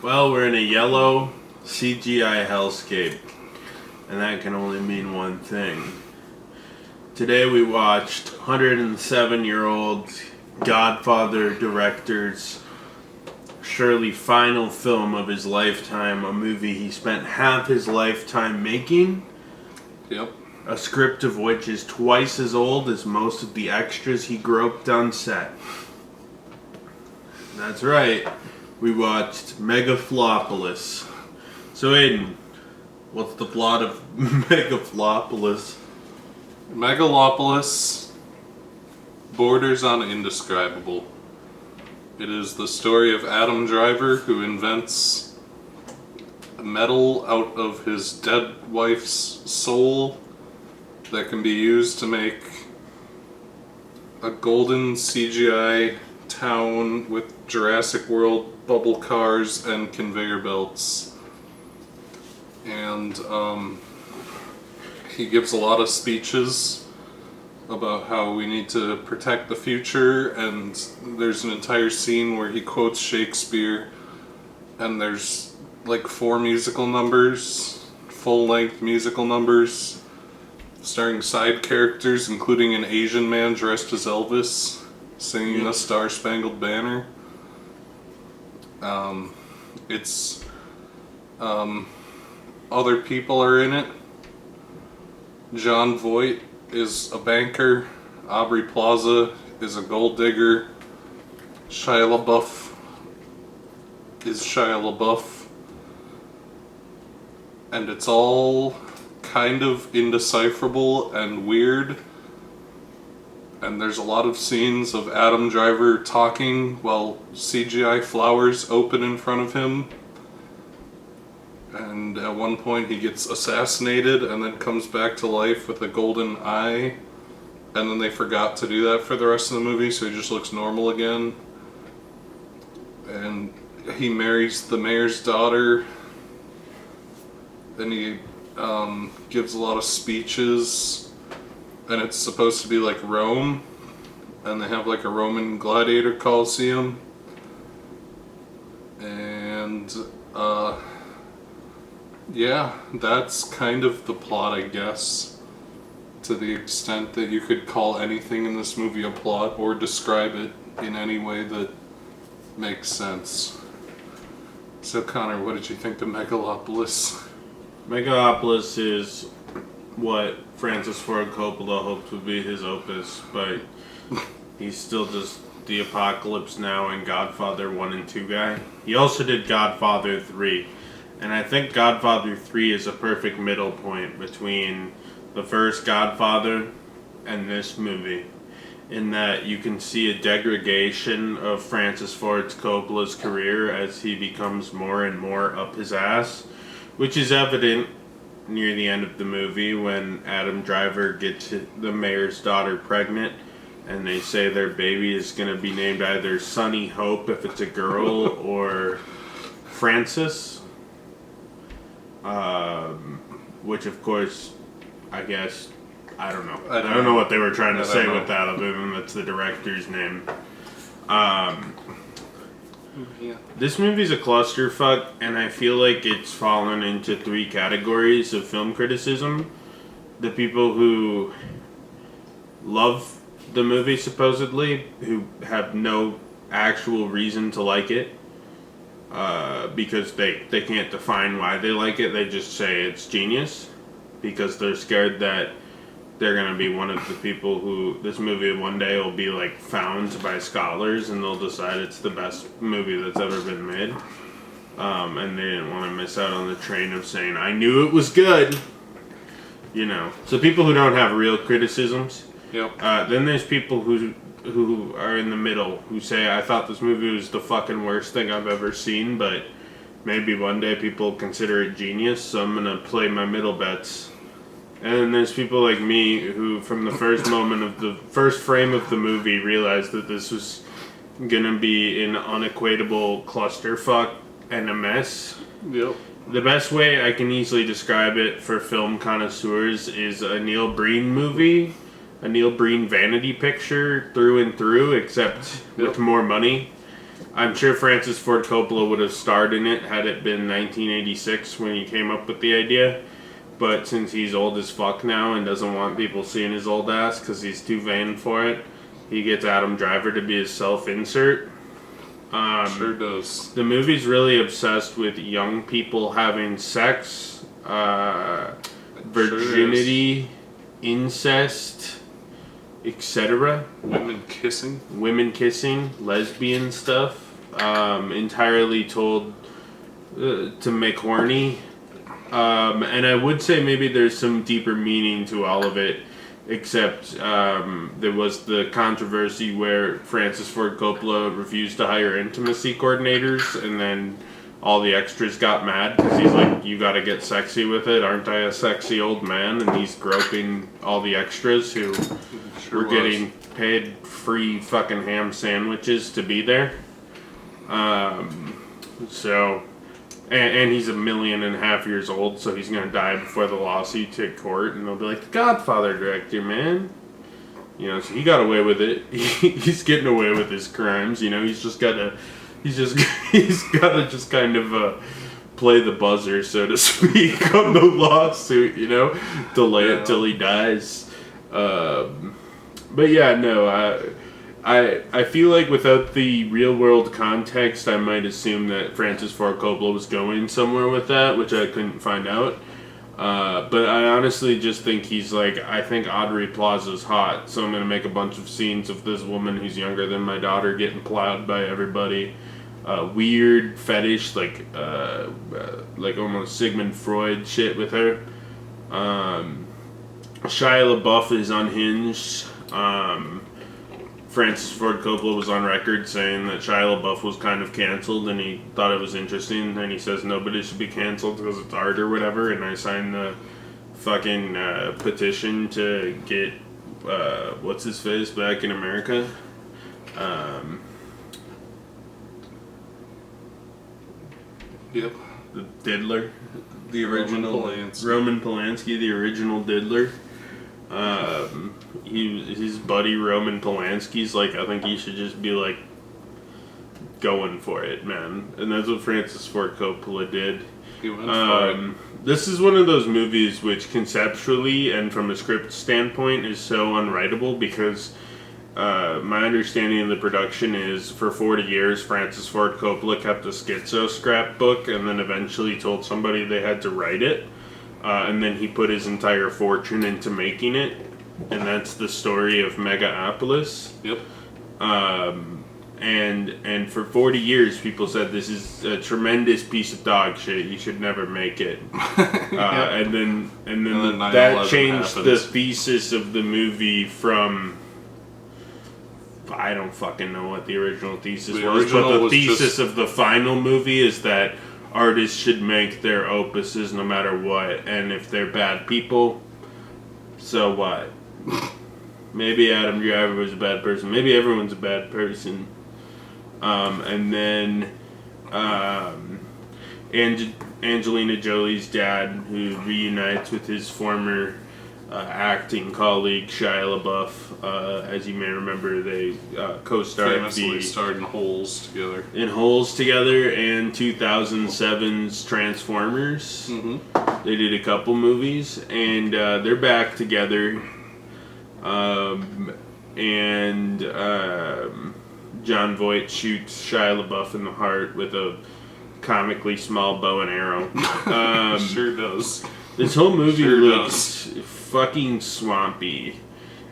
Well, we're in a yellow CGI hellscape, and that can only mean one thing. Today we watched 107-year-old Godfather director's surely final film of his lifetime, a movie he spent half his lifetime making. Yep. A script of which is twice as old as most of the extras he groped on set. That's right. We watched Megalopolis. So Aiden, what's the plot of Megalopolis? Megalopolis borders on indescribable. It is the story of Adam Driver, who invents metal out of his dead wife's soul that can be used to make a golden CGI town with Jurassic World bubble cars and conveyor belts. And he gives a lot of speeches about how we need to protect the future, and there's an entire scene where he quotes Shakespeare, and there's like 4 musical numbers, full-length musical numbers, starring side characters, including an Asian man dressed as Elvis, singing the Star-Spangled Banner. Other people are in it. John Voight is a banker. Aubrey Plaza is a gold digger. Shia LaBeouf is Shia LaBeouf. And it's all kind of indecipherable and weird. And there's a lot of scenes of Adam Driver talking while CGI flowers open in front of him. And at one point he gets assassinated and then comes back to life with a golden eye. And then they forgot to do that for the rest of the movie, so he just looks normal again. And he marries the mayor's daughter. Then he gives a lot of speeches. And it's supposed to be like Rome. And they have like a Roman gladiator coliseum. And yeah, that's kind of the plot, I guess, to the extent that you could call anything in this movie a plot or describe it in any way that makes sense. So Connor, what did you think of Megalopolis? Megalopolis is what Francis Ford Coppola hoped would be his opus, but he's still just the Apocalypse Now and Godfather 1 and 2 guy. He also did Godfather 3. And I think Godfather 3 is a perfect middle point between the first Godfather and this movie, in that you can see a degradation of Francis Ford Coppola's career as he becomes more and more up his ass, which is evident near the end of the movie when Adam Driver gets the mayor's daughter pregnant, and they say their baby is going to be named either Sunny Hope if it's a girl or Francis. Which of course, I guess, I don't know. I don't know what they were trying to say with that, other than that's the director's name. This movie's a clusterfuck, and I feel like it's fallen into 3 categories of film criticism. The people who love the movie, supposedly, who have no actual reason to like it. Because they can't define why they like it. They just say it's genius because they're scared that they're going to be one of the people who this movie one day will be like found by scholars and they'll decide it's the best movie that's ever been made. And they didn't want to miss out on the train of saying, I knew it was good. You know. So people who don't have real criticisms. Yep. Then there's people who are in the middle, who say, I thought this movie was the fucking worst thing I've ever seen, but maybe one day people consider it genius, so I'm gonna play my middle bets. And then there's people like me who, from the first moment of the first frame of the movie, realized that this was gonna be an unequatable clusterfuck and a mess. Yep. The best way I can easily describe it for film connoisseurs is a Neil Breen movie. A Neil Breen vanity picture through and through, except with more money. I'm sure Francis Ford Coppola would have starred in it had it been 1986 when he came up with the idea. But since he's old as fuck now and doesn't want people seeing his old ass because he's too vain for it, he gets Adam Driver to be his self-insert. Sure does. The movie's really obsessed with young people having sex, virginity, incest, etc. Women kissing, lesbian stuff. Entirely told to make horny. And I would say maybe there's some deeper meaning to all of it, except there was the controversy where Francis Ford Coppola refused to hire intimacy coordinators, and then all the extras got mad because he's like, you gotta get sexy with it, aren't I a sexy old man? And he's groping all the extras who were getting paid free fucking ham sandwiches to be there. And he's 1.5 million years old, so he's gonna die before the lawsuit to court, and they'll be like, the Godfather director, man. You know, so he got away with it. He's getting away with his crimes. You know, he's gotta just kind of play the buzzer, so to speak, on the lawsuit. You know, delay it till he dies. But yeah, no, I feel like without the real world context, I might assume that Francis Ford Coppola was going somewhere with that, which I couldn't find out. But I honestly just think he's like, I think Aubrey Plaza's hot, so I'm going to make a bunch of scenes of this woman who's younger than my daughter getting plowed by everybody. Weird fetish, like almost Sigmund Freud shit with her. Shia LaBeouf is unhinged. Francis Ford Coppola was on record saying that Shia LaBeouf was kind of canceled, and he thought it was interesting, and he says nobody should be canceled because it's art or whatever, and I signed the fucking petition to get what's his face back in America. Yep. The Diddler, the original Roman Polanski, the original Diddler. His buddy Roman Polanski's like, I think he should just be like going for it, man. And that's what Francis Ford Coppola did. He went for it. This is one of those movies which conceptually and from a script standpoint is so unwritable because my understanding of the production is for 40 years Francis Ford Coppola kept a schizo scrapbook and then eventually told somebody they had to write it. And then he put his entire fortune into making it, and that's the story of Megalopolis. Yep. And for 40 years, people said this is a tremendous piece of dog shit. You should never make it. Yep. And then that 9/11 changed happens. the thesis of the movie from. I don't fucking know what the original thesis was, but the thesis of the final movie is that artists should make their opuses no matter what, and if they're bad people, so what? Maybe Adam Driver was a bad person. Maybe everyone's a bad person. And then Angelina Jolie's dad, who reunites with his former acting colleague Shia LaBeouf. As you may remember, they co-starred Famously starred in Holes together. And 2007's Transformers. Mm-hmm. They did a couple movies, and they're back together. John Voight shoots Shia LaBeouf in the heart with a comically small bow and arrow. Sure does. This whole movie looks fucking swampy.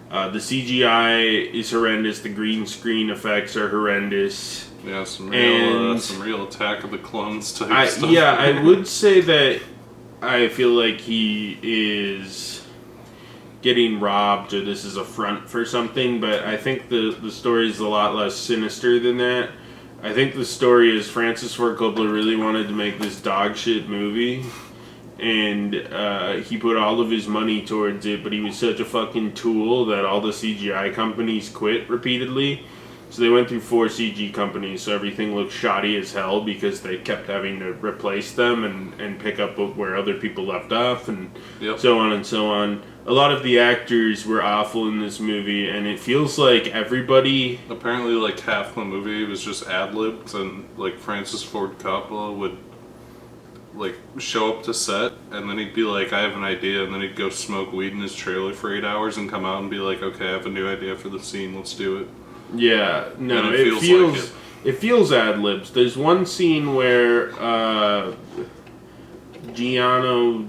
The CGI is horrendous. The green screen effects are horrendous. Yeah, some real Attack of the Clones type stuff. Yeah, I would say that I feel like he is getting robbed, or this is a front for something, but I think the story is a lot less sinister than that. I think the story is Francis Ford Coppola really wanted to make this dog shit movie, and he put all of his money towards it, but he was such a fucking tool that all the CGI companies quit repeatedly. So they went through 4 CG companies, so everything looked shoddy as hell because they kept having to replace them and pick up where other people left off, and so on and so on. a lot of the actors were awful in this movie, and it feels like everybody. Apparently, like half the movie was just ad-libbed, and like Francis Ford Coppola would like show up to set, and then he'd be like, "I have an idea," and then he'd go smoke weed in his trailer for 8 hours and come out and be like, "Okay, I have a new idea for the scene. Let's do it." Yeah, no, And it feels like it feels ad libs. There's one scene where Gianno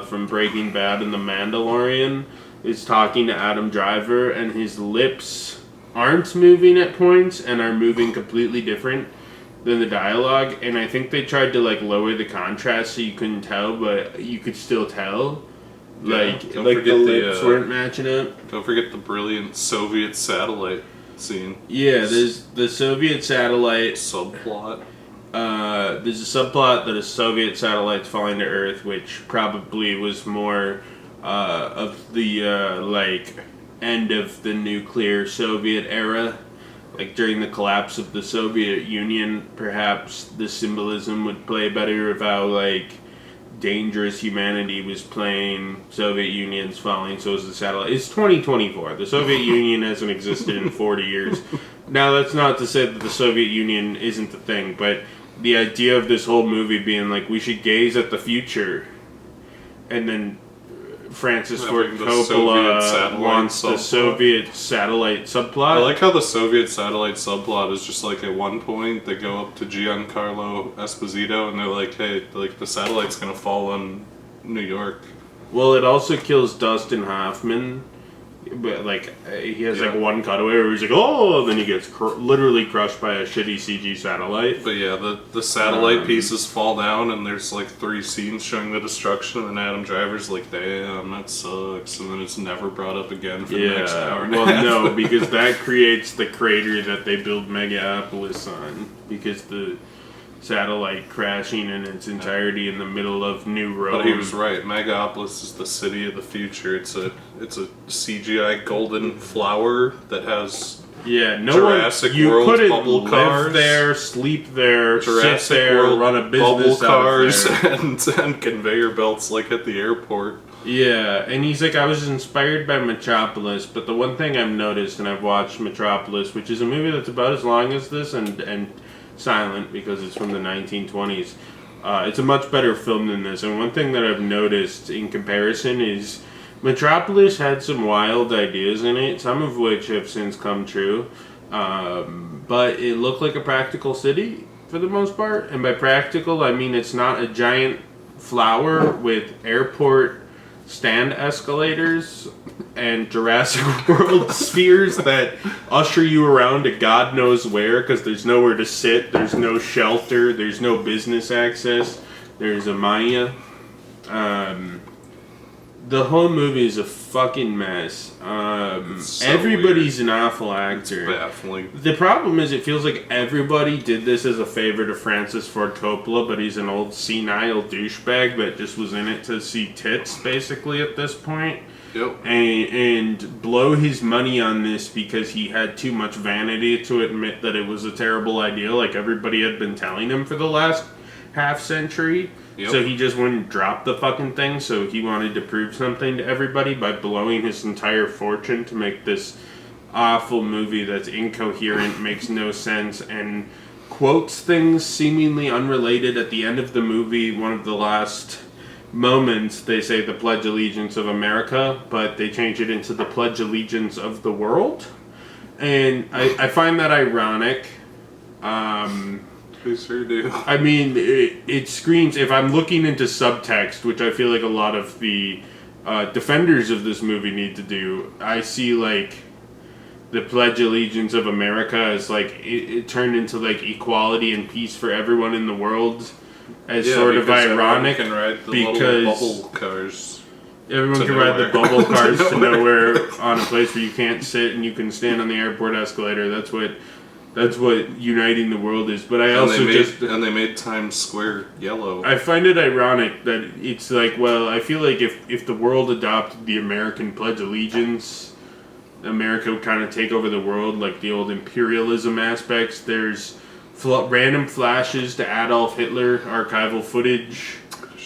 from Breaking Bad and The Mandalorian is talking to Adam Driver, and his lips aren't moving at points and are moving completely different than the dialogue. And I think they tried to like lower the contrast so you couldn't tell, but you could still tell. Like don't the forget lips weren't matching up. Don't forget the brilliant Soviet satellite scene. Yeah, there's the Soviet satellite. Subplot. There's a subplot that a Soviet satellite's falling to Earth, which probably was more of the like end of the nuclear Soviet era. Like during the collapse of the Soviet Union, perhaps the symbolism would play better of how like dangerous humanity was playing. Soviet Union's falling, so is the satellite. It's 2024. The Soviet Union hasn't existed in 40 years. Now, that's not to say that the Soviet Union isn't the thing, but the idea of this whole movie being like, we should gaze at the future, and then Francis Ford Coppola wants the Soviet satellite subplot. I like how the Soviet satellite subplot is just like at one point they go up to Giancarlo Esposito and they're like, hey, like the satellite's gonna fall on New York. Well, it also kills Dustin Hoffman. But like he has like one cutaway where he's like, oh, and then he gets literally crushed by a shitty CG satellite. But yeah, the satellite pieces fall down, and there's like 3 scenes showing the destruction, and then Adam Driver's like, damn, that sucks, and then it's never brought up again for the next hour and a half. Well, no, because that creates the crater that they build Megalopolis on, because the satellite crashing in its entirety in the middle of New Rome. But he was right. Megalopolis is the city of the future. It's a CGI golden flower that has Jurassic you World couldn't bubble live cars there, sleep there, Jurassic sit there, World run a bubble business cars out there. and conveyor belts like at the airport. Yeah, and he's like, I was inspired by Metropolis, but the one thing I've noticed, and I've watched Metropolis, which is a movie that's about as long as this and silent because it's from the 1920s. It's a much better film than this, and one thing that I've noticed in comparison is Metropolis had some wild ideas in it, some of which have since come true, but it looked like a practical city for the most part, and by practical I mean it's not a giant flower with airport stand escalators and Jurassic World spheres that usher you around to God knows where, because there's nowhere to sit, there's no shelter, there's no business access, there's a Maya. The whole movie is a fucking mess. So Everybody's an awful actor. It's baffling. The problem is it feels like everybody did this as a favor to Francis Ford Coppola, but he's an old senile douchebag that just was in it to see tits, basically, at this point. Yep. And blow his money on this because he had too much vanity to admit that it was a terrible idea, like everybody had been telling him for the last half century. Yep. So he just wouldn't drop the fucking thing, so he wanted to prove something to everybody by blowing his entire fortune to make this awful movie that's incoherent, makes no sense, and quotes things seemingly unrelated. At the end of the movie, one of the last moments, they say the Pledge Allegiance of America, but they change it into the Pledge Allegiance of the world. And I find that ironic. They sure do. I mean, it screams, if I'm looking into subtext, which I feel like a lot of the defenders of this movie need to do, I see like the Pledge Allegiance of America as like it turned into like equality and peace for everyone in the world as sort of ironic, can ride the because bubble cars. Everyone can ride the bubble cars to nowhere on a place where you can't sit and you can stand on the airport escalator. That's what uniting the world is. But they made Times Square yellow. I find it ironic that it's like, well, I feel like if the world adopted the American Pledge of Allegiance, America would kind of take over the world, like the old imperialism aspects. There's random flashes to Adolf Hitler, archival footage.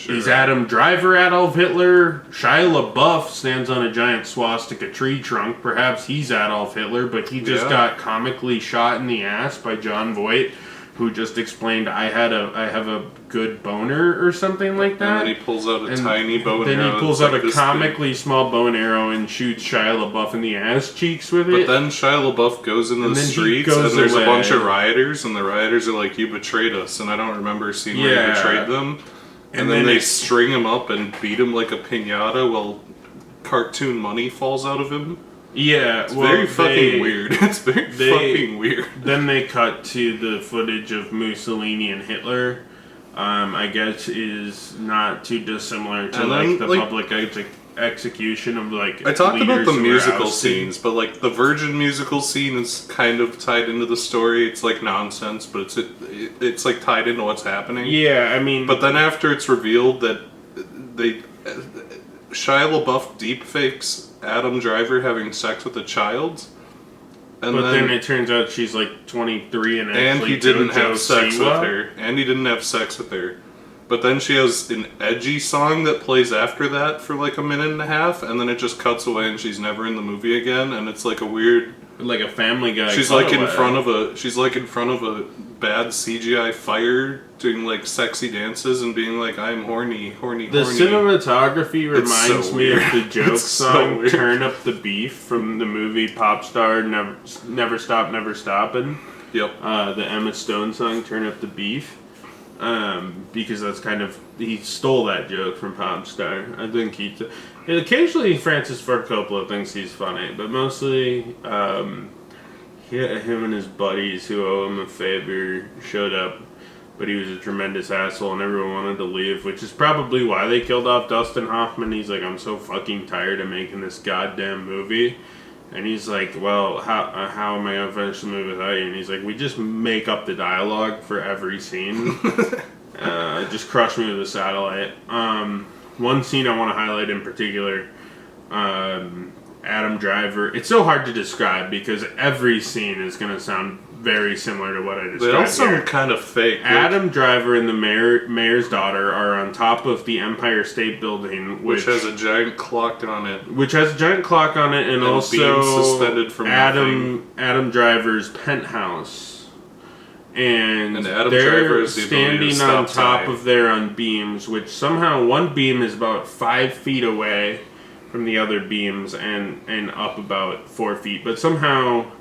sure. Is Adam Driver Adolf Hitler? Shia LaBeouf stands on a giant swastika tree trunk. Perhaps he's Adolf Hitler, but he just got comically shot in the ass by John Voight, who just explained, I have a good boner or something like that. And then he pulls out a tiny bow and arrow. Then he pulls out a comically small bow and arrow and shoots Shia LaBeouf in the ass cheeks with it. But then Shia LaBeouf goes into the streets and there's a bunch of rioters, and the rioters are like, you betrayed us. And I don't remember seeing where he betrayed them. And then they string him up and beat him like a piñata while cartoon money falls out of him. Yeah, it's very fucking weird. It's very fucking weird. Then they cut to the footage of Mussolini and Hitler. I guess is not too dissimilar to the public execution of I talked about the musical scenes, but like the Virgin musical scene is kind of tied into the story. It's like nonsense, but it's like tied into what's happening. Yeah, I mean, but then after it's revealed that Shia LaBeouf deepfakes Adam Driver having sex with a child, but then it turns out she's like 23 and he didn't have sex with her, and he didn't have sex with her. But then she has an edgy song that plays after that for like a minute and a half, and then it just cuts away, and she's never in the movie again, and it's like a weird, like a Family Guy. She's like in front of a bad CGI fire, doing like sexy dances and being like, "I'm horny." The cinematography reminds me of the joke song "Turn Up the Beef" from the movie Pop Star Never Stop, Never Stoppin'. Yep. The Emma Stone song "Turn Up the Beef." Because that's he stole that joke from Pop Star. I think occasionally Francis Ford Coppola thinks he's funny, but mostly him and his buddies who owe him a favor showed up, but he was a tremendous asshole and everyone wanted to leave, which is probably why they killed off Dustin Hoffman. He's like, I'm so fucking tired of making this goddamn movie. And he's like, well, how am I going to finish the movie without you? And he's like, we just make up the dialogue for every scene. Just crush me with a satellite. One scene I want to highlight in particular, Adam Driver. It's so hard to describe because every scene is going to sound very similar to what I described. They all sound kind of fake. Adam Driver and the mayor's daughter are on top of the Empire State Building, which has a giant clock on it. And also beams suspended from Adam Driver's penthouse. And Adam they're Driver is standing on top of there on beams, which somehow one beam is about 5 feet away from the other beams and up about 4 feet. But somehow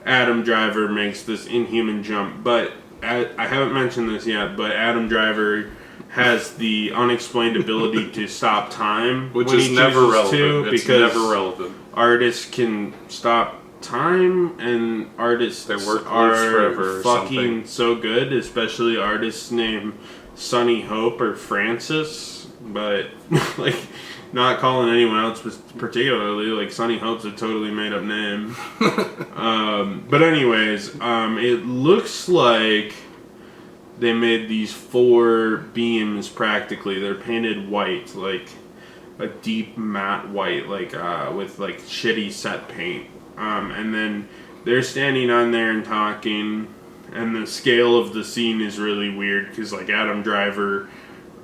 Adam Driver makes this inhuman jump, but I haven't mentioned this yet, but Adam Driver has the unexplained ability to stop time, which is never relevant. It's never relevant. Artists can stop time, and artists are fucking so good, especially artists named Sunny Hope or Francis, but like, not calling anyone else particularly, like Sunny Hope's a totally made up name. But anyways, it looks like they made these 4 beams practically. They're painted white, like a deep matte white, like with like shitty set paint. And then they're standing on there and talking, and the scale of the scene is really weird because like Adam Driver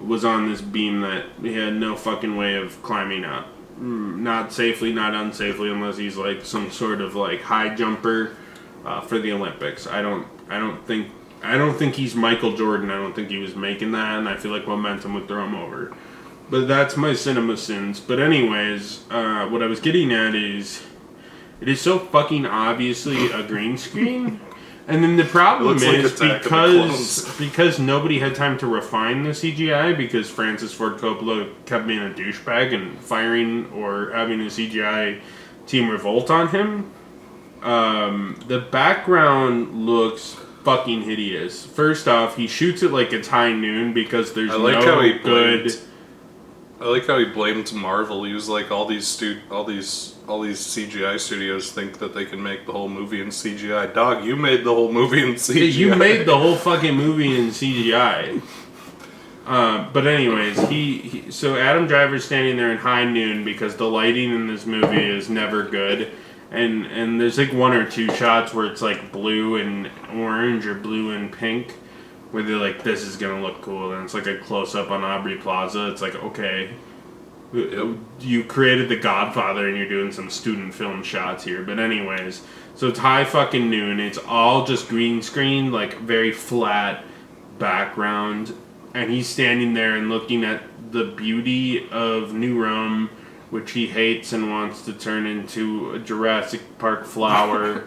was on this beam that he had no fucking way of climbing up. Not safely, not unsafely, unless he's like some sort of like high jumper for the Olympics. I don't think he's Michael Jordan. I don't think he was making that, and I feel like momentum would throw him over. But that's my cinema sins. But anyways, what I was getting at is, it is so fucking obviously a green screen. And then the problem is because nobody had time to refine the CGI, because Francis Ford Coppola kept being a douchebag and firing or having a CGI team revolt on him. The background looks fucking hideous. First off, he shoots it like it's high noon because there's I like how he blamed Marvel. He was like, all these CGI studios think that they can make the whole movie in CGI. Dog, you made the whole movie in CGI. You made the whole fucking movie in CGI. But anyways, so Adam Driver's standing there in high noon because the lighting in this movie is never good. And there's like 1 or 2 shots where it's like blue and orange or blue and pink. where they're like, this is gonna look cool, and it's like a close up on Aubrey Plaza. It's like, okay, you created The Godfather and you're doing some student film shots here. But anyways, so it's high fucking noon. It's all just green screen, like very flat background, and he's standing there and looking at the beauty of New Rome, which he hates and wants to turn into a Jurassic Park flower.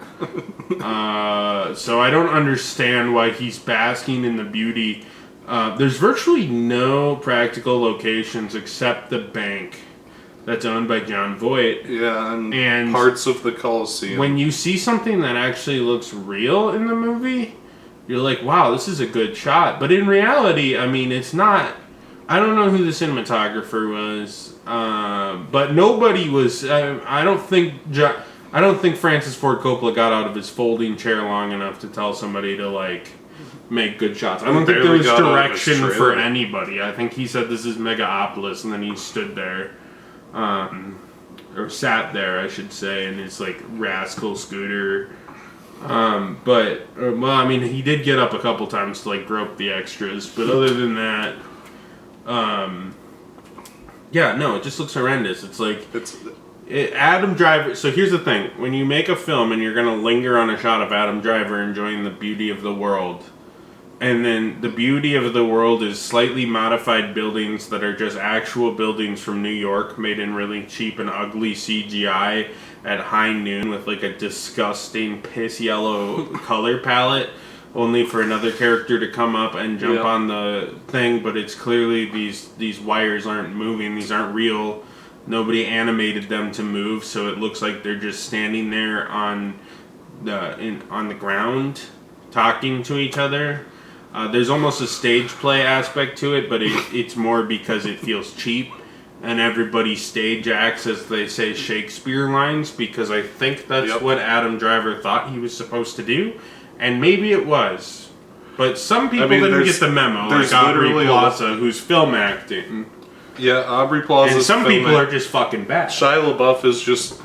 So I don't understand why he's basking in the beauty. There's virtually no practical locations except the bank that's owned by John Voight. Yeah, and parts of the Coliseum. When you see something that actually looks real in the movie, you're like, wow, this is a good shot. But in reality, I mean, it's not... I don't know who the cinematographer was, but nobody was... I don't think Francis Ford Coppola got out of his folding chair long enough to tell somebody to, like, make good shots. I don't think there was direction for anybody. I think he said, this is Megalopolis, and then he stood there, or sat there, I should say, in his, like, rascal scooter. Well, I mean, he did get up a couple times to, like, grope the extras, but other than that... yeah, no, it just looks horrendous. It's like Adam Driver. So here's the thing: when you make a film and you're gonna linger on a shot of Adam Driver enjoying the beauty of the world, and then the beauty of the world is slightly modified buildings that are just actual buildings from New York, made in really cheap and ugly CGI at high noon with like a disgusting piss yellow color palette. Only for another character to come up and jump on the thing, but it's clearly these wires aren't moving, these aren't real. Nobody animated them to move, so it looks like they're just standing there on the ground, talking to each other. There's almost a stage play aspect to it, but it's more because it feels cheap, and everybody stage acts as they say Shakespeare lines, because I think that's what Adam Driver thought he was supposed to do. And maybe it was. But some people didn't get the memo, like Aubrey Plaza, who's film acting. Yeah, Aubrey Plaza. And some people are just fucking bad. Shia LaBeouf is just...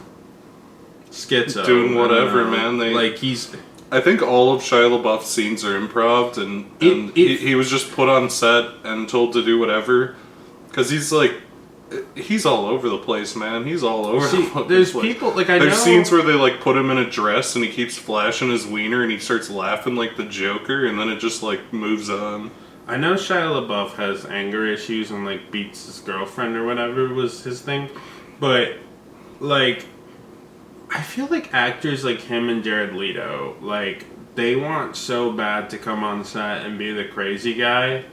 schizo. Doing whatever, man. I think all of Shia LaBeouf's scenes are improv, and he was just put on set and told to do whatever. Because he's like... he's all over the place, man. He's all over the place. There's people, like, there's scenes where they, like, put him in a dress and he keeps flashing his wiener and he starts laughing like the Joker, and then it just, like, moves on. I know Shia LaBeouf has anger issues and, like, beats his girlfriend or whatever was his thing. But, like, I feel like actors like him and Jared Leto, like, they want so bad to come on set and be the crazy guy.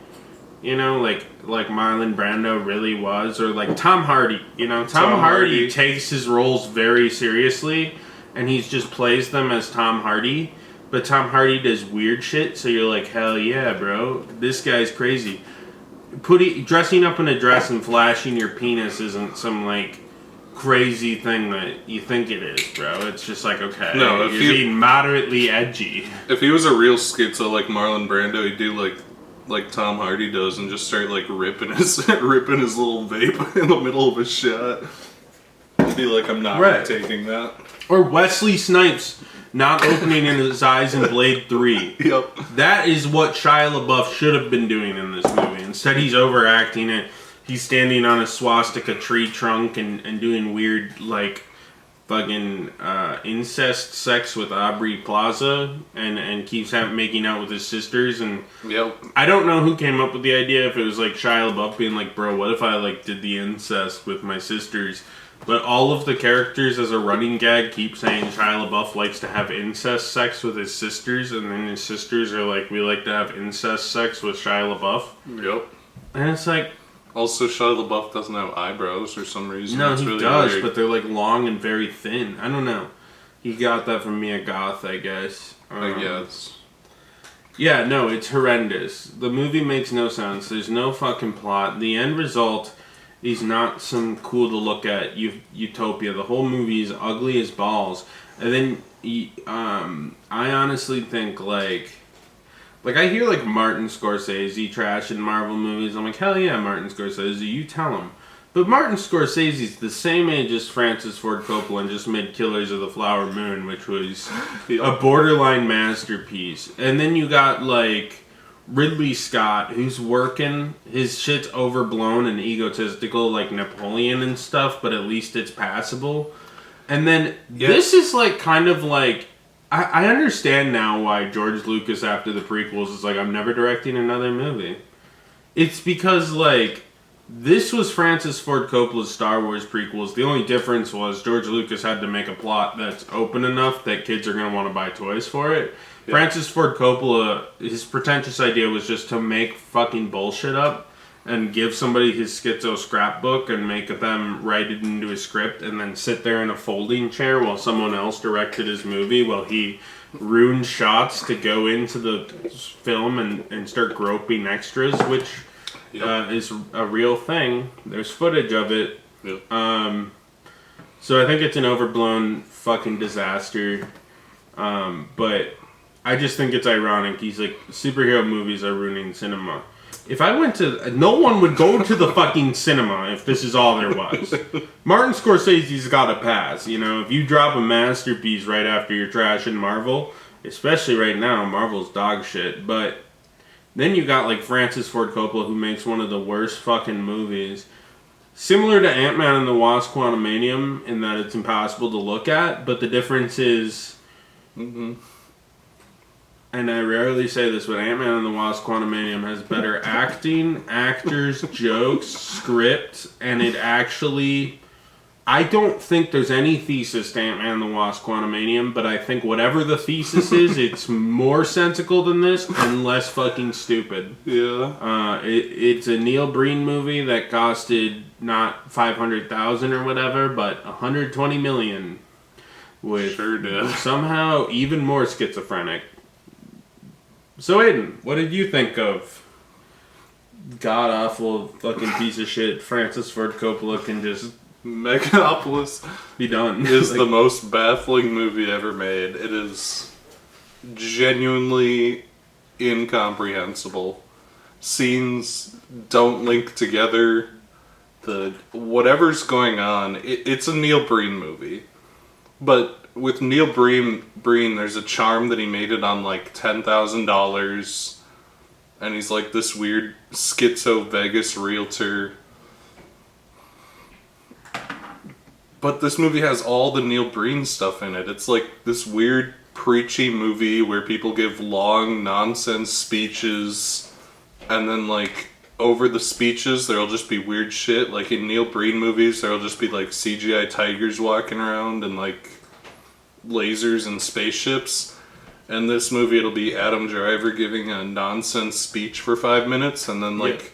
You know, like Marlon Brando really was, or like Tom Hardy. You know, Tom Hardy takes his roles very seriously, and he just plays them as Tom Hardy. But Tom Hardy does weird shit, so you're like, hell yeah, bro, this guy's crazy. Dressing up in a dress and flashing your penis isn't some like crazy thing that you think it is, bro. It's just like, okay, no, you're being moderately edgy. If he was a real schizo like Marlon Brando, he'd do like Tom Hardy does and just start like ripping his little vape in the middle of a shot. He'd be like, I'm not taking that. Or Wesley Snipes not opening in his eyes in Blade 3. Yep. That is what Shia LaBeouf should have been doing in this movie. Instead, he's overacting it. He's standing on a swastika tree trunk and doing weird, like, fucking incest sex with Aubrey Plaza and keeps making out with his sisters. And I don't know who came up with the idea, if it was like Shia LaBeouf being like, bro, what if I like did the incest with my sisters? But all of the characters as a running gag keep saying Shia LaBeouf likes to have incest sex with his sisters, and then his sisters are like, we like to have incest sex with Shia LaBeouf. Yep. And it's like... Also, Shia LaBeouf doesn't have eyebrows for some reason. No, it's he really does, weird. but they're like long and very thin. I don't know. He got that from Mia Goth, I guess. I guess. Yeah, no, it's horrendous. The movie makes no sense. There's no fucking plot. The end result is not some cool to look at utopia. The whole movie is ugly as balls. And then, I honestly think, like I hear, like, Martin Scorsese trashing Marvel movies. I'm like, hell yeah, Martin Scorsese, you tell him. But Martin Scorsese's the same age as Francis Ford Coppola and just made Killers of the Flower Moon, which was a borderline masterpiece. And then you got, like, Ridley Scott, who's working, his shit's overblown and egotistical like Napoleon and stuff, but at least it's passable. And then this is like kind of like, I understand now why George Lucas after the prequels is like, I'm never directing another movie. It's because like, this was Francis Ford Coppola's Star Wars prequels. The only difference was George Lucas had to make a plot that's open enough that kids are going to want to buy toys for it. Yeah. Francis Ford Coppola, his pretentious idea was just to make fucking bullshit up and give somebody his schizo scrapbook and make them write it into a script and then sit there in a folding chair while someone else directed his movie while he ruined shots to go into the film and start groping extras, which is a real thing. There's footage of it. Yep. So I think it's an overblown fucking disaster. But I just think it's ironic. He's like, superhero movies are ruining cinema. If I went to... No one would go to the fucking cinema if this is all there was. Martin Scorsese's got a pass, you know? If you drop a masterpiece right after you're trashing Marvel, especially right now, Marvel's dog shit. But then you got, like, Francis Ford Coppola, who makes one of the worst fucking movies. Similar to Ant-Man and the Wasp: Quantumanium, in that it's impossible to look at, but the difference is... Mm-hmm. And I rarely say this, but Ant-Man and the Wasp: Quantumanium has better acting, actors, jokes, script, and it actually... I don't think there's any thesis to Ant-Man and the Wasp: Quantumanium, but I think whatever the thesis is, it's more sensical than this and less fucking stupid. Yeah. It's a Neil Breen movie that costed not $500,000 or whatever, but $120 million. With sure did. Somehow even more schizophrenic. So Aiden, what did you think of god-awful fucking piece of shit Francis Ford Coppola can just... Megalopolis be done. Is the most baffling movie ever made. It is genuinely incomprehensible. Scenes don't link together. Whatever's going on, it's a Neil Breen movie. But with Neil Breen, there's a charm that he made it on like $10,000, and he's like this weird schizo Vegas realtor. But this movie has all the Neil Breen stuff in it. It's like this weird preachy movie where people give long nonsense speeches, and then like over the speeches there'll just be weird shit. Like in Neil Breen movies there'll just be like CGI tigers walking around and like lasers and spaceships. And this movie it'll be Adam Driver giving a nonsense speech for 5 minutes, and then like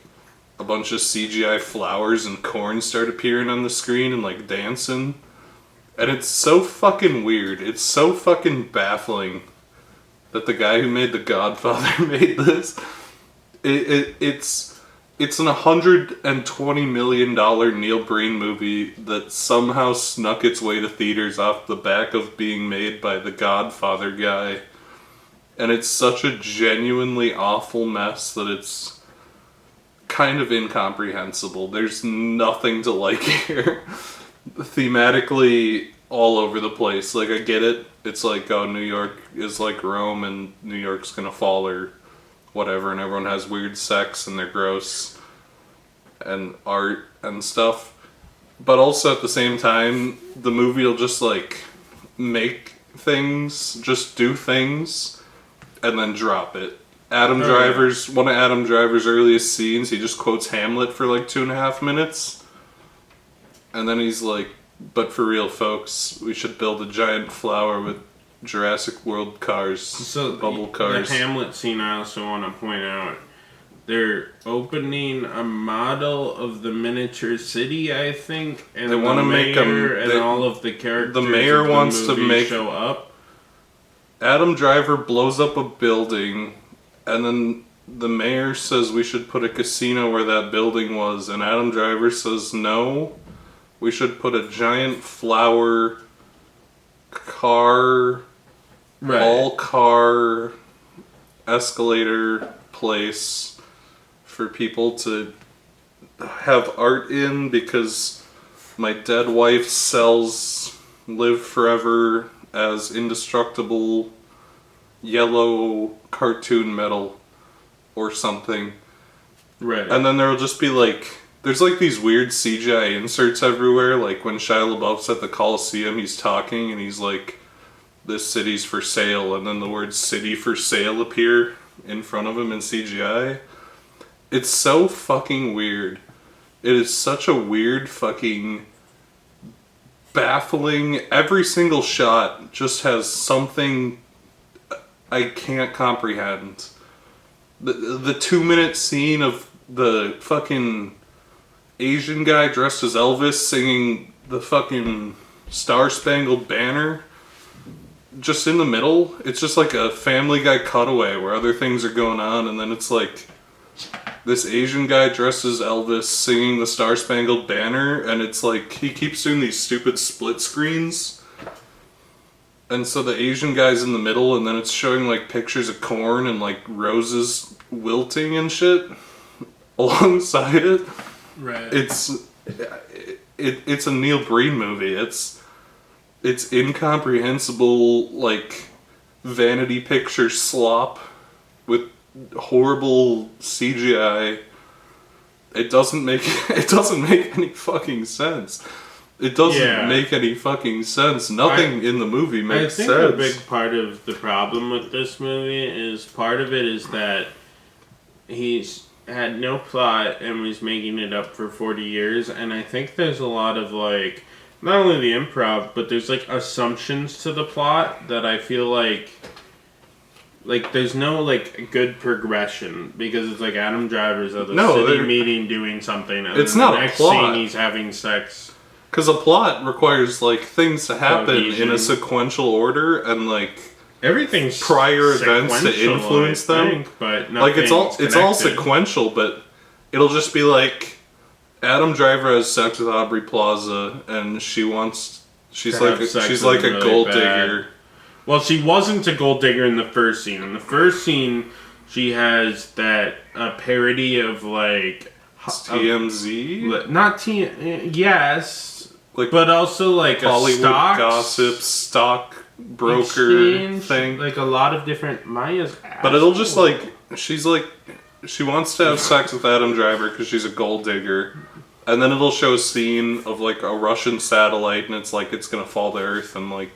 a bunch of CGI flowers and corn start appearing on the screen and like dancing. And it's so fucking weird. It's so fucking baffling that the guy who made The Godfather made this. It's an $120 million Neil Breen movie that somehow snuck its way to theaters off the back of being made by the Godfather guy. And it's such a genuinely awful mess that it's kind of incomprehensible. There's nothing to like here. Thematically all over the place. Like, I get it. It's like, oh, New York is like Rome and New York's gonna fall or whatever, and everyone has weird sex and they're gross and art and stuff. But also at the same time, the movie will just like make things, just do things, and then drop it. One of Adam Driver's earliest scenes, he just quotes Hamlet for like 2.5 minutes. And then he's like, but for real folks, we should build a giant flower with Jurassic World cars, bubble cars. The Hamlet scene I also want to point out, they're opening a model of the miniature city, I think, and they want to make all of the characters. The mayor wants to make show up. Adam Driver blows up a building, and then the mayor says we should put a casino where that building was, and Adam Driver says no, we should put a giant flower car, all car escalator place for people to have art in because my dead wife sells Live Forever as indestructible yellow cartoon metal. or something. Right. And then there'll just be like, there's like these weird CGI inserts everywhere. Like when Shia LaBeouf's at the Coliseum, he's talking and he's like, "This city's for sale," and then the words "city for sale" appear in front of him in CGI. It's so fucking weird. It is such a weird fucking baffling. Every single shot just has something I can't comprehend. The 2-minute scene of the fucking Asian guy dressed as Elvis singing the fucking Star Spangled Banner just in the middle. It's just like a Family Guy cutaway where other things are going on, and then it's like this Asian guy dressed as Elvis singing the Star Spangled Banner, and it's like he keeps doing these stupid split screens. And so the Asian guy's in the middle, and then it's showing like pictures of corn and like roses wilting and shit alongside it. Right. It's a Neil Breen movie. It's incomprehensible, like vanity picture slop with horrible CGI. It doesn't make any fucking sense. It doesn't make any fucking sense. Nothing in the movie makes sense. I think a big part of the problem with this movie is part of it is that he's had no plot and was making it up for 40 years, and I think there's a lot of like not only the improv, but there's like assumptions to the plot that I feel like there's no like good progression, because it's like Adam Driver's at the city meeting doing something, and it's then not the next a plot. scene he's having sex. Because a plot requires like things to happen in a sequential order, and like everything's prior events to influence them. But like it's all sequential, but it'll just be like Adam Driver has sex with Aubrey Plaza, and she's like a gold digger. Well, she wasn't a gold digger in the first scene. In the first scene, she has that parody of like TMZ, not yes. Like but also like Hollywood a stock gossip, stock broker exchange, thing. Like a lot of different Maya's. But it'll just like she wants to have sex with Adam Driver because she's a gold digger, and then it'll show a scene of like a Russian satellite, and it's like it's gonna fall to Earth, and like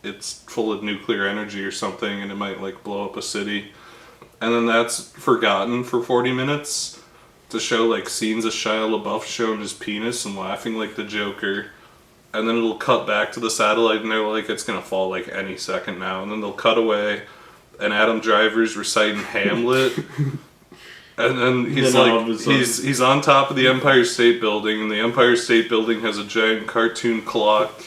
it's full of nuclear energy or something, and it might like blow up a city, and then that's forgotten for 40 minutes. To show like scenes of Shia LaBeouf showing his penis and laughing like the Joker, and then it'll cut back to the satellite and they're like, it's gonna fall like any second now, and then they'll cut away and Adam Driver's reciting Hamlet, and then he's on top of the Empire State Building, and the Empire State Building has a giant cartoon clock,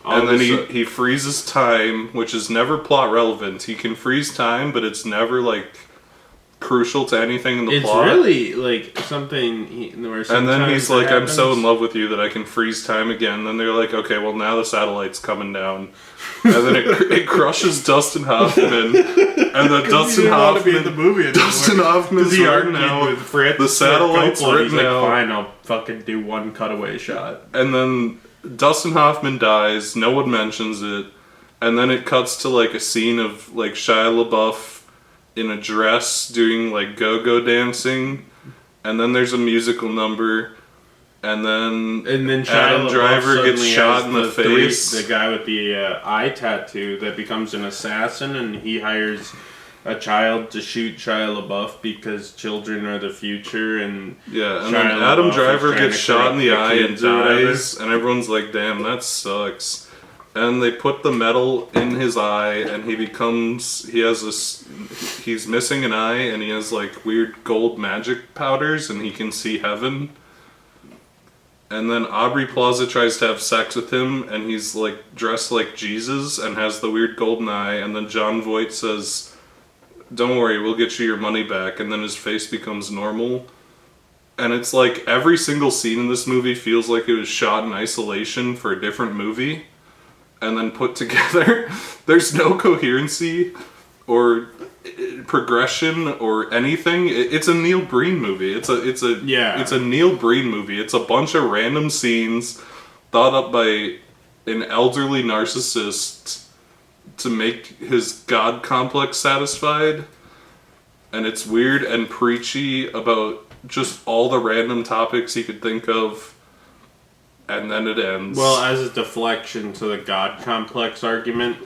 and then he freezes time, which is never plot relevant. He can freeze time, but it's never like crucial to anything in the plot. It's really like something. And then he's like, "I'm so in love with you that I can freeze time again." Then they're like, "Okay, well now the satellite's coming down," and then it crushes Dustin Hoffman, and then Dustin Hoffman's written out. The satellite's written out. Fine, I'll fucking do one cutaway shot. And then Dustin Hoffman dies. No one mentions it, and then it cuts to like a scene of like Shia LaBeouf in a dress doing like go-go dancing, and then there's a musical number, and then Adam Driver gets shot in the face. The guy with the eye tattoo that becomes an assassin, and he hires a child to shoot Shia LaBeouf because children are the future, and then Adam Driver gets shot in the eye and dies, and everyone's like, damn, that sucks. And they put the metal in his eye, and he's missing an eye, and he has like weird gold magic powders, and he can see heaven. And then Aubrey Plaza tries to have sex with him, and he's like dressed like Jesus and has the weird golden eye, and then Jon Voight says, "Don't worry, we'll get you your money back," and then his face becomes normal. And it's like every single scene in this movie feels like it was shot in isolation for a different movie and then put together. There's no coherency or progression or anything. It's a Neil Breen movie. It's a Neil Breen movie. It's a bunch of random scenes thought up by an elderly narcissist to make his god complex satisfied. and it's weird and preachy about just all the random topics he could think of, and then it ends. Well, as a deflection to the God complex argument,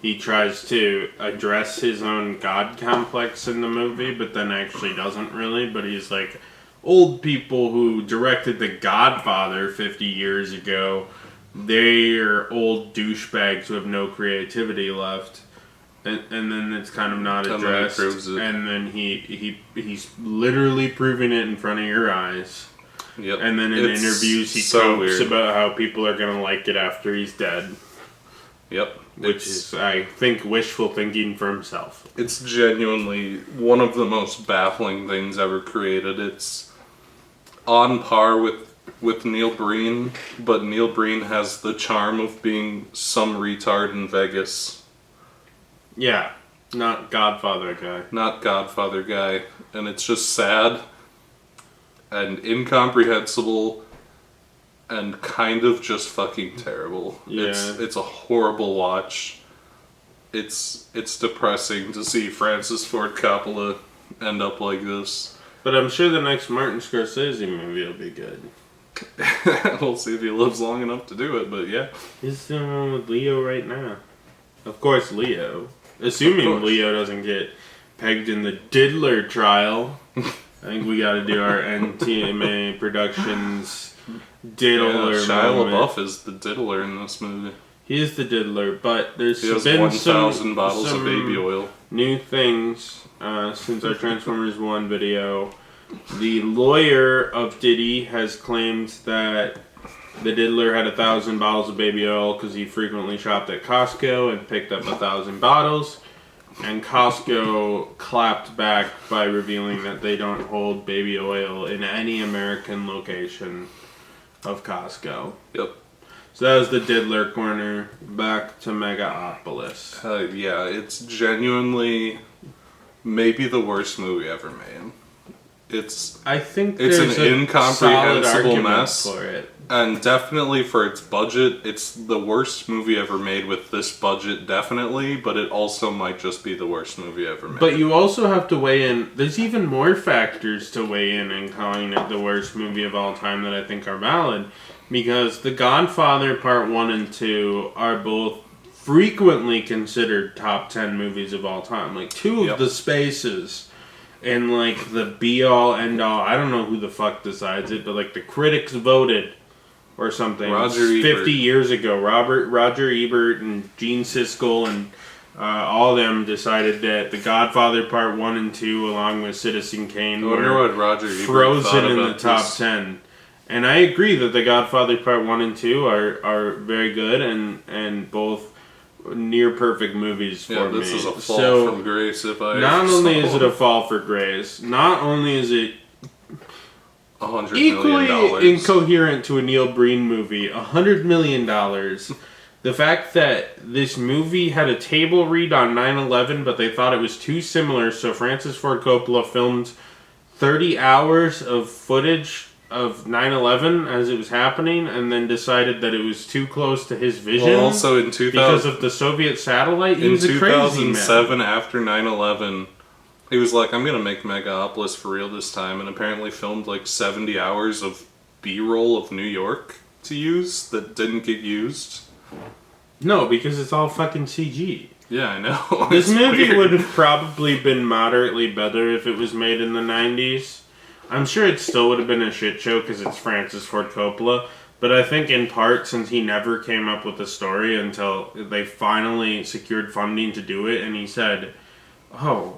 he tries to address his own God complex in the movie, but then actually doesn't really. But he's like, old people who directed The Godfather 50 years ago, they're old douchebags who have no creativity left. And then it's kind of not addressed. And then he's literally proving it in front of your eyes. Yep. And then in interviews he talks about how people are going to like it after he's dead. Yep. Which is, I think, wishful thinking for himself. It's genuinely one of the most baffling things ever created. It's on par with Neil Breen, but Neil Breen has the charm of being some retard in Vegas. Yeah, not Godfather guy. Not Godfather guy. And it's just sad and incomprehensible and kind of just fucking terrible. Yeah. It's a horrible watch. It's depressing to see Francis Ford Coppola end up like this. But I'm sure the next Martin Scorsese movie will be good. We'll see if he lives long enough to do it, but yeah. He's doing one with Leo right now. Of course, Leo. Assuming Leo doesn't get pegged in the Diddler trial. I think we gotta do our NTMA Productions Diddler Shia moment. LaBeouf is the diddler in this movie. He is the diddler, but there's He has been 1,000 bottles of baby oil. New things since our Transformers 1 video. The lawyer of Diddy has claimed that the diddler had 1,000 bottles of baby oil because he frequently shopped at Costco and picked up 1,000 bottles. And Costco clapped back by revealing that they don't hold baby oil in any American location of Costco. Yep. So that was the Diddler Corner. Back to Megalopolis. Yeah, it's genuinely maybe the worst movie ever made. I think it's there's an a incomprehensible solid argument mess for it. And definitely for its budget, it's the worst movie ever made with this budget, definitely, but it also might just be the worst movie ever made. But you also have to weigh in, there's even more factors to weigh in calling it the worst movie of all time that I think are valid, because The Godfather Part 1 and 2 are both frequently considered top 10 movies of all time. Like, two of the spaces and, like, the be-all, end-all, I don't know who the fuck decides it, but, like, the critics voted or something. Roger 50 Ebert. years ago. Roger Ebert and Gene Siskel and all of them decided that The Godfather Part 1 and 2, along with Citizen Kane, were frozen in the top 10. And I agree that The Godfather Part 1 and 2 are very good and both near perfect movies for me. Yeah, this is a fall from grace if I not only is it a fall for grace, not only is it $100 equally million. incoherent to a Neil Breen movie, $100 million. The fact that this movie had a table read on 9/11, but they thought it was too similar, so Francis Ford Coppola filmed 30 hours of footage of 9/11 as it was happening, and then decided that it was too close to his vision. Well, also in because of the Soviet satellite, he was a crazy man. 2007, after 9/11, he was like, I'm going to make Megalopolis for real this time, and apparently filmed like 70 hours of B-roll of New York to use that didn't get used. No, because it's all fucking CG. Yeah, I know. This movie would have probably been moderately better if it was made in the 90s. I'm sure it still would have been a shit show because it's Francis Ford Coppola, but I think in part since he never came up with a story until they finally secured funding to do it, and he said,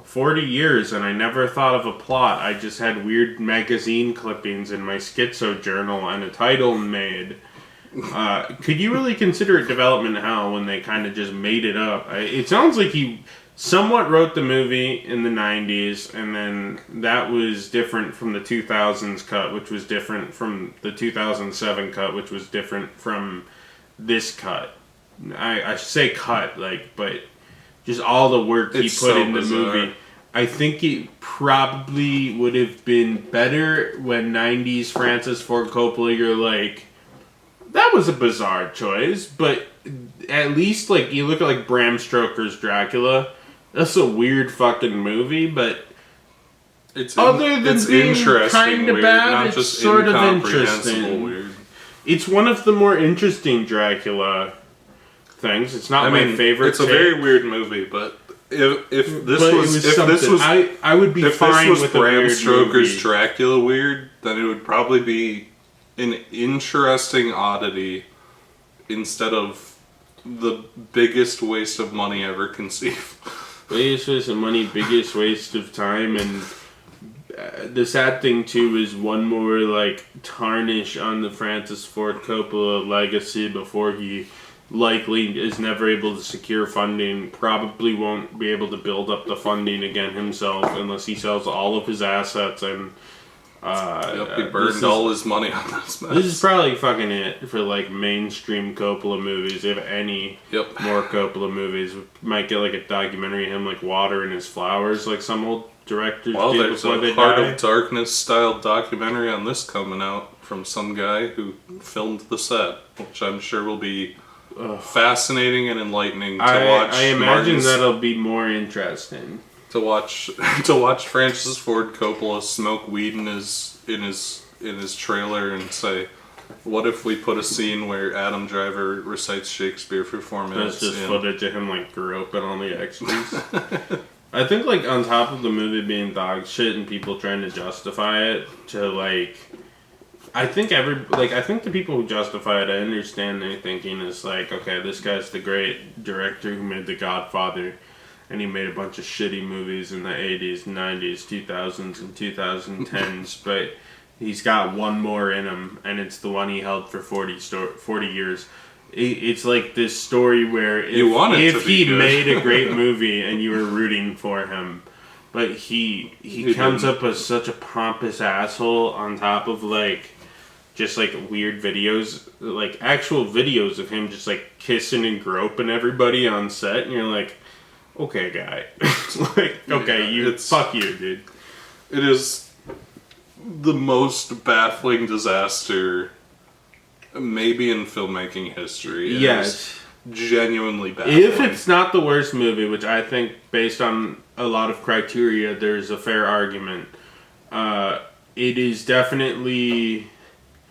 40 years and I never thought of a plot. I just had weird magazine clippings in my schizo journal and a title made. Could you really consider it development hell when they kind of just made it up? It sounds like he somewhat wrote the movie in the 90s, and then that was different from the 2000s cut, which was different from the 2007 cut, which was different from this cut. I say cut, but just all the work he put in the movie. I think it probably would have been better when 90s Francis Ford Coppola, you're like, that was a bizarre choice, but at least, like, you look at, like, Bram Stoker's Dracula, that's a weird fucking movie, but Other than being interesting kind of weird, bad, not it's just sort of incomprehensible interesting. weird. It's one of the more interesting Dracula things. It's not my favorite. It's a very weird movie, but if this but was I would be fine with Bram a weird Stoker's movie. Dracula weird, then it would probably be an interesting oddity instead of the biggest waste of money ever conceived. Biggest waste of money, biggest waste of time, and the sad thing too is one more like tarnish on the Francis Ford Coppola legacy before he likely is never able to secure funding. Probably won't be able to build up the funding again himself unless he sells all of his assets and. He burned all his money on this mess. This is probably fucking it for like mainstream Coppola movies, if any. More Coppola movies. Might get like a documentary of him like watering his flowers, like some old directors Well, did there's before they a Heart die. of Darkness style documentary on this coming out from some guy who filmed the set, which I'm sure will be fascinating and enlightening to watch. I imagine that'll be more interesting. To watch Francis Ford Coppola smoke weed in his trailer and say, "What if we put a scene where Adam Driver recites Shakespeare for 4 minutes?" That's just footage of him like groping on the extras. I think like on top of the movie being dog shit and people trying to justify it to like, I think the people who justify it, I understand their thinking is like, okay, this guy's the great director who made The Godfather. And he made a bunch of shitty movies in the 80s, 90s, 2000s, and 2010s. But he's got one more in him, and it's the one he held for 40 years. It's like this story where if he made a great movie and you were rooting for him, but he comes up as such a pompous asshole on top of like just like weird videos, like actual videos of him just like kissing and groping everybody on set, and you're like, okay, guy. Fuck you, dude. It is the most baffling disaster maybe in filmmaking history. Yes. Genuinely baffling. If it's not the worst movie, which I think based on a lot of criteria there's a fair argument, it is definitely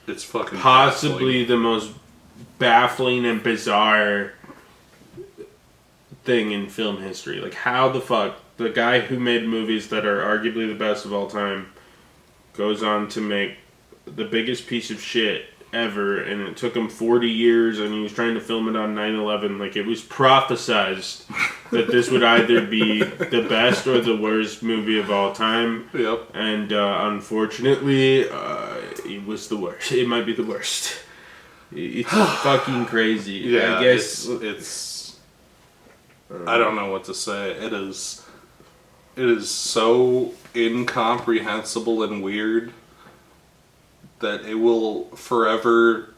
it's fucking possibly the most baffling and bizarre thing in film history. Like, how the fuck the guy who made movies that are arguably the best of all time goes on to make the biggest piece of shit ever, and it took him 40 years, and he was trying to film it on 9/11. Like, it was prophesized that this would either be the best or the worst movie of all time. Yep. And unfortunately, it was the worst. It might be the worst. It's fucking crazy. Yeah, I guess it's I don't know what to say. It is so incomprehensible and weird that it will forever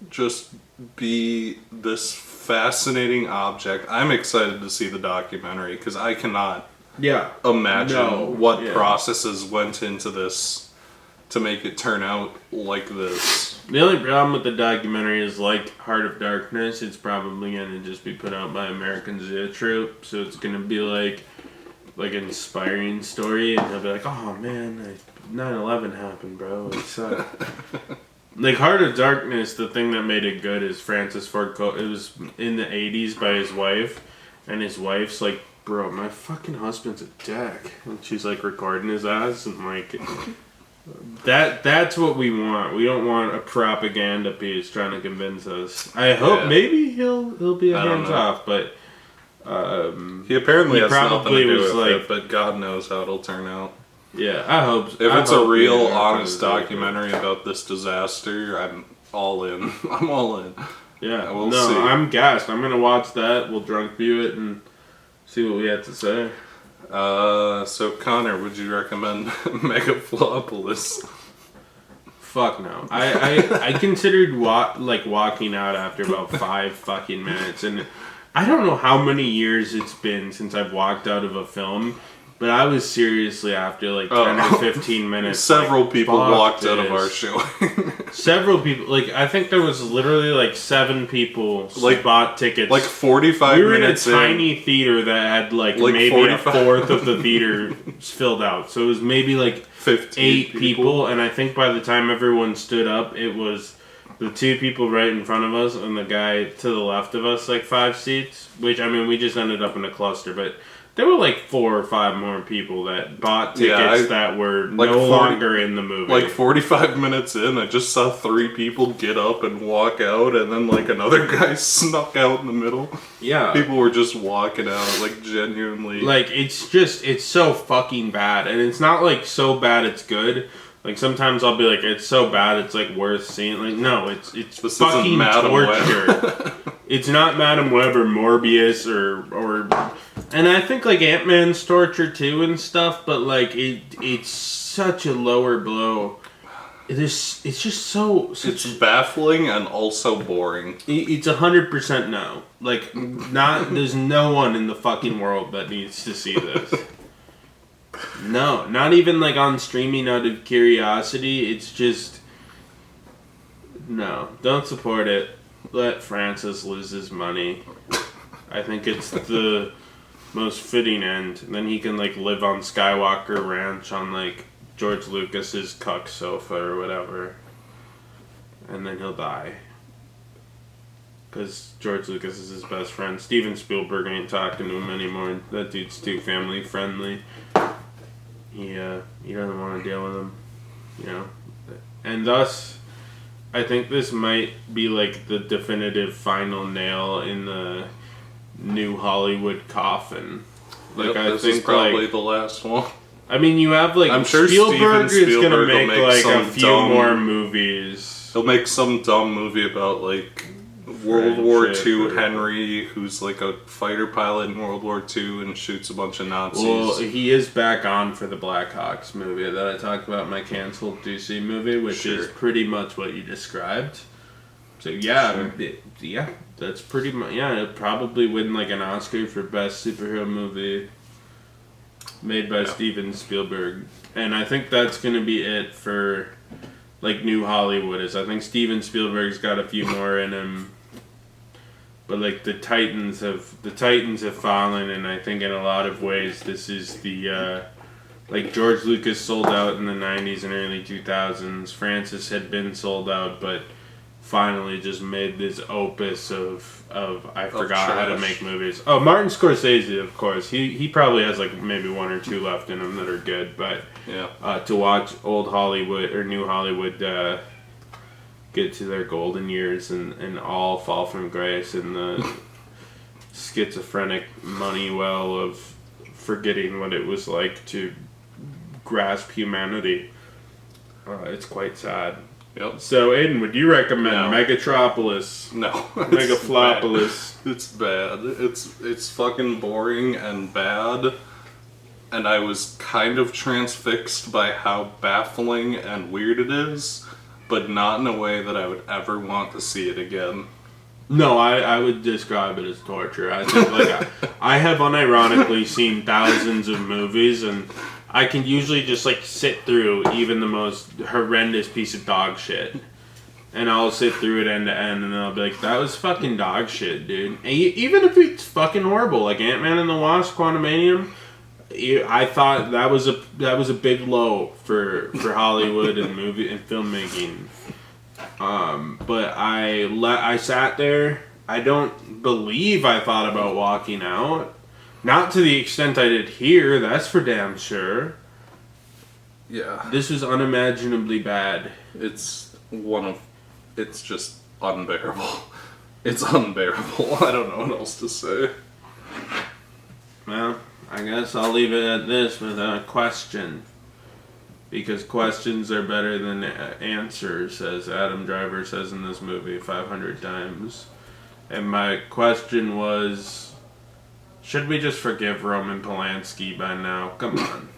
just be this fascinating object. I'm excited to see the documentary because I cannot imagine what processes went into this to make it turn out like this. The only problem with the documentary is, like Heart of Darkness, it's probably going to just be put out by American Zoetrope, so it's going to be like an inspiring story, and he'll be like, oh man, 9/11 happened, bro, it sucked. Like Heart of Darkness, the thing that made it good is Francis Ford Coppola. It was in the 80s by his wife, and his wife's like, bro, my fucking husband's a dick, and she's like recording his ass, and like... That's what we want. We don't want a propaganda piece trying to convince us. I hope maybe he'll be hands off, but he apparently has nothing to probably do was with like, it, but God knows how it'll turn out. Yeah, I hope. If it's a real, honest documentary about this disaster, I'm all in. I'm all in. Yeah, we'll see. I'm gassed. I'm gonna watch that. We'll drunk view it and see what we have to say. So Connor, would you recommend Megalopolis? Fuck no. I considered walking out after about 5 fucking minutes, and I don't know how many years it's been since I've walked out of a film, But I was seriously after like 10 or 15 minutes. Several like, people walked out of our this. show. Several people. Like, I think there was literally like 7 people Like, bought tickets. Like 45 we were minutes in a tiny theater that had like maybe 45. a fourth of the theater filled out. So it was maybe like 8 people. And I think by the time everyone stood up, it was the 2 people right in front of us and the guy to the left of us, like 5 seats. Which, I mean, we just ended up in a cluster, but there were like 4 or 5 more people that bought tickets that were like no longer in the movie. Like 45 minutes in, I just saw 3 people get up and walk out, and then like another guy snuck out in the middle. Yeah. People were just walking out, like genuinely. Like, it's so fucking bad. And it's not like so bad it's good. Like, sometimes I'll be like, it's so bad it's like worth seeing. Like, no, it's this fucking torture. It's not Madam Web or Morbius or and I think like Ant-Man's torture too and stuff, but like it's such a lower blow. It's just so it's baffling and also boring. It's 100% no. Like there's no one in the fucking world that needs to see this. No, not even like on streaming out of curiosity. It's just no. Don't support it. Let Francis lose his money. I think it's the most fitting end. And then he can like live on Skywalker Ranch on like George Lucas's cuck sofa or whatever. And then he'll die. Because George Lucas is his best friend. Steven Spielberg ain't talking to him anymore. That dude's too family friendly. He doesn't want to deal with him. You know. And thus, I think this might be like the definitive final nail in the new Hollywood coffin. Like, I this think is probably like, the last one. I mean, you have like I'm sure Spielberg Steven is gonna Spielberg make will make like a some few dumb- more movies. He'll make some dumb movie about like World War Friendship II or- Henry, who's like a fighter pilot in World War II and shoots a bunch of Nazis. Well, he is back on for the Blackhawks movie that I talked about in my canceled DC movie, which is pretty much what you described. So yeah, yeah, that's pretty much it'll probably win like an Oscar for best superhero movie made by Steven Spielberg, and I think that's gonna be it for like new Hollywood. I think Steven Spielberg's got a few more in him. But like the Titans have fallen, and I think in a lot of ways this is the like George Lucas sold out in the 90s and early 2000s. Francis had been sold out, but finally just made this opus of I forgot how to make movies. Oh, Martin Scorsese, of course. He probably has like maybe 1 or 2 left in him that are good, but to watch old Hollywood or new Hollywood get to their golden years and all fall from grace in the schizophrenic money well of forgetting what it was like to grasp humanity. It's quite sad. Yep. So, Aiden, would you recommend Megatropolis? No. Megaflopolis. It's bad. It's fucking boring and bad. And I was kind of transfixed by how baffling and weird it is, but not in a way that I would ever want to see it again. No, I would describe it as torture. I think like I have unironically seen thousands of movies, and I can usually just like sit through even the most horrendous piece of dog shit, and I'll sit through it end to end, and I'll be like, "That was fucking dog shit, dude." And even if it's fucking horrible, like Ant-Man and the Wasp: Quantumanium, I thought that was a big low for Hollywood and movie and filmmaking. But I sat there. I don't believe I thought about walking out. Not to the extent I did here, that's for damn sure. Yeah. This was unimaginably bad. It's just unbearable. It's unbearable. I don't know what else to say. Well, I guess I'll leave it at this with a question. Because questions are better than answers, as Adam Driver says in this movie 500 times. And my question was, should we just forgive Roman Polanski by now? Come on.